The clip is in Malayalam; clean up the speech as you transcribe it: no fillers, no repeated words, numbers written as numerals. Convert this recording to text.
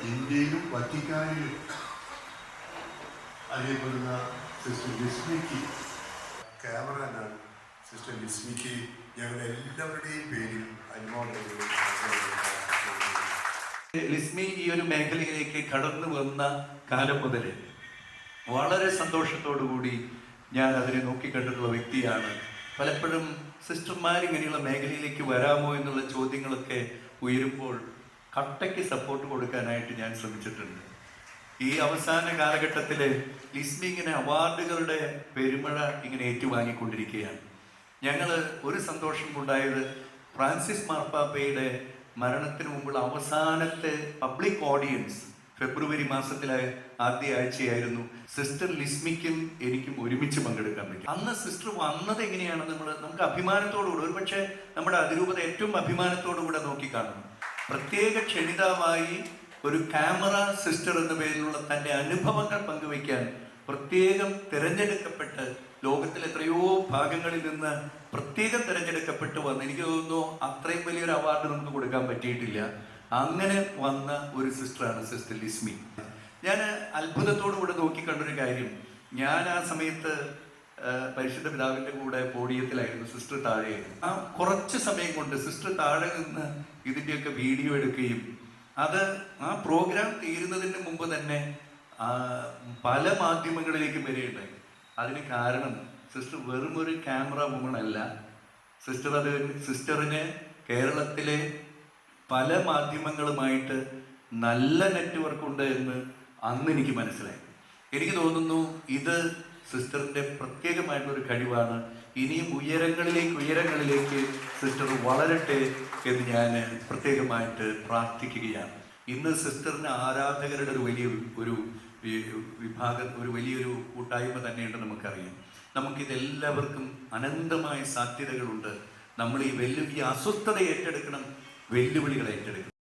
ഇന്ത്യയിലും വത്തിക്കാനിലും അറിയപ്പെടുന്ന സിസ്റ്റർ ലിസ്മിക്ക് ക്യാമറമാനാണ്. സിസ്റ്റർ ലിസ്മിക്ക് ഞങ്ങളുടെ എല്ലാവരുടെയും പേരിൽ അനുമോദനങ്ങൾ. ലിസ്മി ഈ ഒരു മേഖലയിലേക്ക് കടന്നു വന്ന കാലം മുതൽ വളരെ സന്തോഷത്തോടുകൂടി ഞാൻ അതിനെ നോക്കിക്കണ്ടിട്ടുള്ള വ്യക്തിയാണ്. പലപ്പോഴും സിസ്റ്റർമാർ ഇങ്ങനെയുള്ള മേഖലയിലേക്ക് വരാമോ എന്നുള്ള ചോദ്യങ്ങളൊക്കെ ഉയരുമ്പോൾ കട്ടയ്ക്ക് സപ്പോർട്ട് കൊടുക്കാനായിട്ട് ഞാൻ ശ്രമിച്ചിട്ടുണ്ട്. ഈ അവസാന കാലഘട്ടത്തിൽ ലിസ്മി ഇങ്ങനെ അവാർഡുകളുടെ പെരുമഴ ഇങ്ങനെ ഏറ്റുവാങ്ങിക്കൊണ്ടിരിക്കുകയാണ്. ഞങ്ങൾ ഒരു സന്തോഷം ഉണ്ടായത് ഫ്രാൻസിസ് മാർപ്പാപ്പയുടെ മരണത്തിന് മുമ്പുള്ള അവസാനത്തെ പബ്ലിക് ഓഡിയൻസ് ഫെബ്രുവരി മാസത്തിലെ ആദ്യ ആഴ്ചയായിരുന്നു. സിസ്റ്റർ ലിസ്മിക്കും എനിക്കും ഒരുമിച്ച് പങ്കെടുക്കാൻ പറ്റും. അന്ന് സിസ്റ്റർ വന്നത് എങ്ങനെയാണ് നമുക്ക് അഭിമാനത്തോടുകൂടെ, ഒരു പക്ഷേ നമ്മുടെ അതിരൂപത ഏറ്റവും അഭിമാനത്തോടുകൂടെ നോക്കിക്കാണുന്നു. പ്രത്യേക ക്ഷണിതാവായി ഒരു ക്യാമറ സിസ്റ്റർ എന്ന പേരിലുള്ള തൻ്റെ അനുഭവങ്ങൾ പങ്കുവയ്ക്കാൻ പ്രത്യേകം തിരഞ്ഞെടുക്കപ്പെട്ട് ലോകത്തിൽ എത്രയോ ഭാഗങ്ങളിൽ നിന്ന് പ്രത്യേകം തിരഞ്ഞെടുക്കപ്പെട്ട് വന്ന്, എനിക്ക് തോന്നുന്നു അത്രയും വലിയൊരു അവാർഡ് നമുക്ക് കൊടുക്കാൻ പറ്റിയിട്ടില്ല. അങ്ങനെ വന്ന ഒരു സിസ്റ്ററാണ് സിസ്റ്റർ ലിസ്മി. ഞാൻ അത്ഭുതത്തോടു കൂടെ നോക്കിക്കണ്ടൊരു കാര്യം, ഞാൻ ആ സമയത്ത് പരിശുദ്ധ പിതാവിൻ്റെ കൂടെ പോഡിയത്തിലായിരുന്നു, സിസ്റ്റർ താഴെയായിരുന്നു. ആ കുറച്ച് സമയം കൊണ്ട് സിസ്റ്റർ താഴെ നിന്ന് ഇതിൻ്റെയൊക്കെ വീഡിയോ എടുക്കുകയും അത് ആ പ്രോഗ്രാം തീരുന്നതിന് മുമ്പ് തന്നെ പല മാധ്യമങ്ങളിലേക്കും വരികയുണ്ടായി. അതിന് കാരണം സിസ്റ്റർ വെറും ഒരു ക്യാമറ വുമൺ അല്ല. സിസ്റ്ററിന് കേരളത്തിലെ പല മാധ്യമങ്ങളുമായിട്ട് നല്ല നെറ്റ്വർക്ക് ഉണ്ട് എന്ന് അന്ന് എനിക്ക് മനസ്സിലായി. എനിക്ക് തോന്നുന്നു ഇത് സിസ്റ്ററിൻ്റെ പ്രത്യേകമായിട്ടുള്ളൊരു കഴിവാണ്. ഇനിയും ഉയരങ്ങളിലേക്ക് സിസ്റ്റർ വളരട്ടെ എന്ന് ഞാൻ പ്രത്യേകമായിട്ട് പ്രാർത്ഥിക്കുകയാണ്. ഇന്ന് സിസ്റ്ററിന് ആരാധകരുടെ ഒരു വിഭാഗം, ഒരു വലിയൊരു കൂട്ടായ്മ തന്നെയുണ്ട്. നമുക്കറിയാം, നമുക്കിതെല്ലാവർക്കും അനന്തമായ സാധ്യതകളുണ്ട്. നമ്മൾ ഈ അസ്വസ്ഥത ഏറ്റെടുക്കണം, വെല്ലുവിളികൾ ഏറ്റെടുക്കണം.